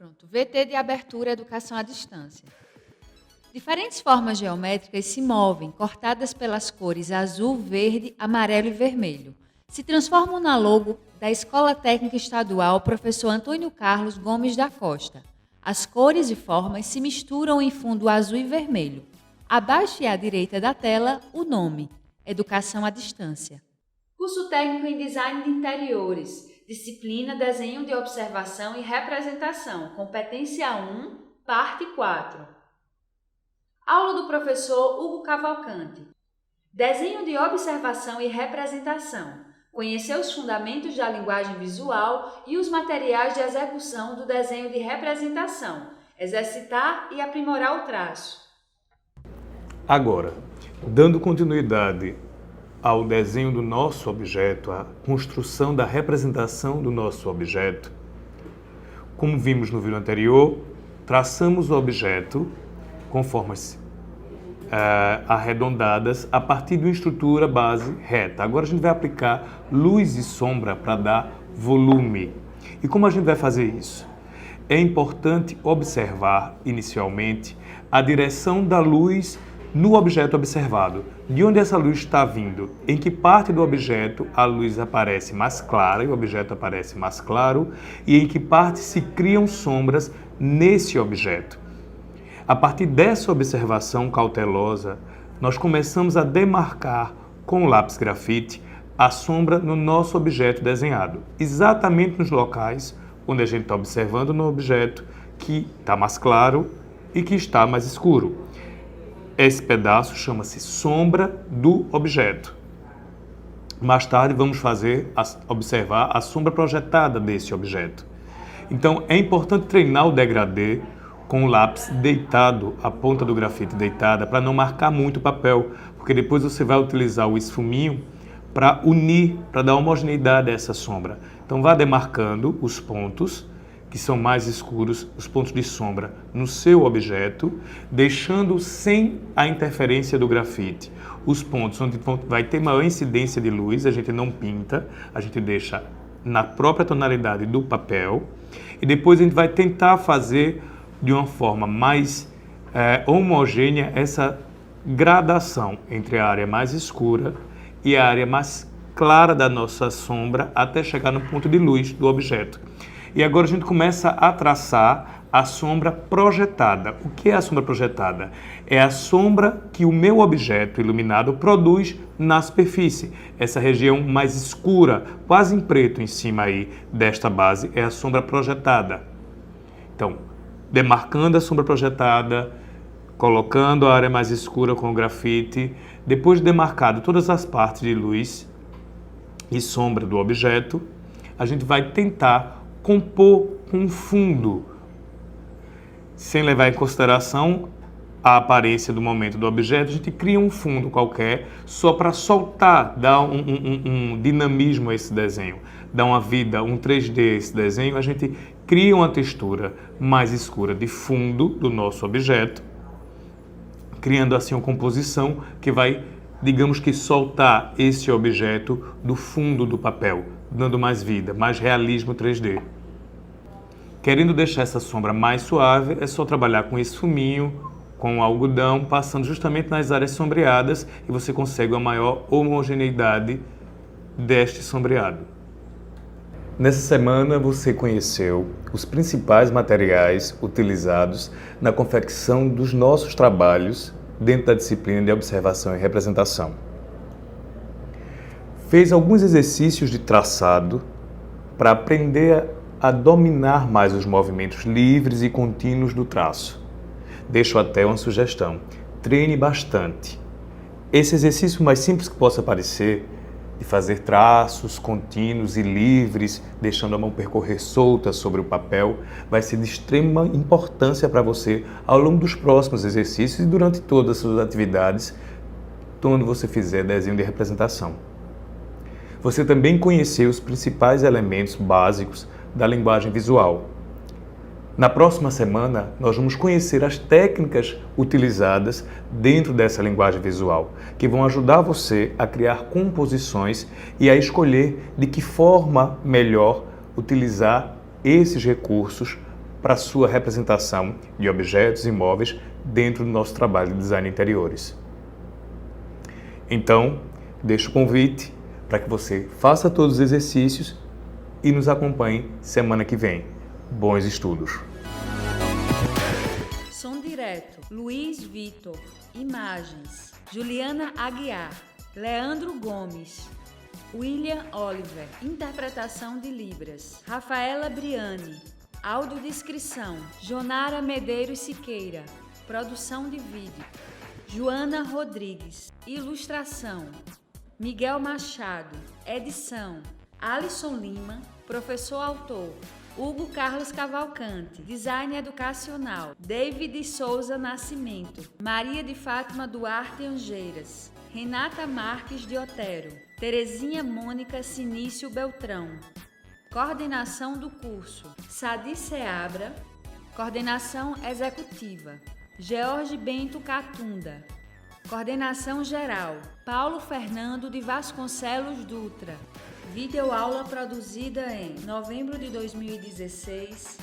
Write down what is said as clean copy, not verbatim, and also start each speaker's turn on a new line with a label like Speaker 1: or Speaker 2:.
Speaker 1: Pronto, VT de abertura educação à distância. Diferentes formas geométricas se movem, cortadas pelas cores azul, verde, amarelo e vermelho. Se transformam na logo da Escola Técnica Estadual Professor Antônio Carlos Gomes da Costa. As cores e formas se misturam em fundo azul e vermelho. Abaixo e à direita da tela, o nome, Educação à Distância. Curso técnico em Design de Interiores, disciplina Desenho de Observação e Representação, competência 1, parte 4. Aula do professor Hugo Cavalcante. Desenho de Observação e Representação. Conhecer os fundamentos da linguagem visual e os materiais de execução do desenho de representação. Exercitar e aprimorar o traço.
Speaker 2: Agora, dando continuidade ao desenho do nosso objeto, à construção da representação do nosso objeto, como vimos no vídeo anterior, traçamos o objeto com formas arredondadas a partir de uma estrutura base reta. Agora a gente vai aplicar luz e sombra para dar volume. E como a gente vai fazer isso? É importante observar inicialmente a direção da luz no objeto observado. De onde essa luz está vindo? Em que parte do objeto a luz aparece mais clara e o objeto aparece mais claro, e em que parte se criam sombras nesse objeto. A partir dessa observação cautelosa, nós começamos a demarcar com o lápis grafite a sombra no nosso objeto desenhado, exatamente nos locais onde a gente está observando no objeto que está mais claro e que está mais escuro. Esse pedaço chama-se sombra do objeto. Mais tarde vamos observar a sombra projetada desse objeto. Então é importante treinar o degradê com o lápis deitado, a ponta do grafite deitada, para não marcar muito o papel, porque depois você vai utilizar o esfuminho para unir, para dar homogeneidade a essa sombra. Então vá demarcando os pontos que são mais escuros, os pontos de sombra no seu objeto, deixando sem a interferência do grafite. Os pontos onde vai ter maior incidência de luz, a gente não pinta, a gente deixa na própria tonalidade do papel, e depois a gente vai tentar fazer de uma forma mais homogênea essa gradação entre a área mais escura e a área mais clara da nossa sombra até chegar no ponto de luz do objeto. E agora a gente começa a traçar a sombra projetada. O que é a sombra projetada? É a sombra que o meu objeto iluminado produz na superfície. Essa região mais escura, quase em preto em cima aí desta base, é a sombra projetada. Então, demarcando a sombra projetada, colocando a área mais escura com o grafite, depois de demarcado todas as partes de luz e sombra do objeto, a gente vai tentar compor um fundo, sem levar em consideração a aparência do momento do objeto. A gente cria um fundo qualquer só para soltar, dar um dinamismo a esse desenho, dar uma vida, um 3D a esse desenho. A gente cria uma textura mais escura de fundo do nosso objeto, criando assim uma composição que vai, digamos que, soltar esse objeto do fundo do papel, dando mais vida, mais realismo 3D. Querendo deixar essa sombra mais suave, é só trabalhar com esfuminho, com o algodão, passando justamente nas áreas sombreadas, e você consegue uma maior homogeneidade deste sombreado. Nessa semana você conheceu os principais materiais utilizados na confecção dos nossos trabalhos dentro da disciplina de observação e representação. Fez alguns exercícios de traçado para aprender a dominar mais os movimentos livres e contínuos do traço. Deixo até uma sugestão: treine bastante. Esse exercício mais simples que possa parecer, de fazer traços contínuos e livres, deixando a mão percorrer solta sobre o papel, vai ser de extrema importância para você ao longo dos próximos exercícios e durante todas as suas atividades, quando você fizer desenho de representação. Você também conheceu os principais elementos básicos da linguagem visual. Na próxima semana, nós vamos conhecer as técnicas utilizadas dentro dessa linguagem visual, que vão ajudar você a criar composições e a escolher de que forma melhor utilizar esses recursos para a sua representação de objetos e móveis dentro do nosso trabalho de design de interiores. Então, deixo o convite para que você faça todos os exercícios e nos acompanhe semana que vem. Bons estudos!
Speaker 1: Som direto, Luiz Vitor. Imagens, Juliana Aguiar, Leandro Gomes, William Oliver. Interpretação de Libras, Rafaela Briani. Audiodescrição, Jonara Medeiros Siqueira. Produção de vídeo, Joana Rodrigues. Ilustração, Miguel Machado. Edição, Alisson Lima. Professor autor, Hugo Carlos Cavalcante. Design educacional, David Souza Nascimento. Maria de Fátima Duarte Angeiras. Renata Marques de Otero. Terezinha Mônica Sinício Beltrão. Coordenação do curso, Sadi Seabra. Coordenação executiva, George Bento Catunda. Coordenação geral, Paulo Fernando de Vasconcelos Dutra. Videoaula produzida em novembro de 2016,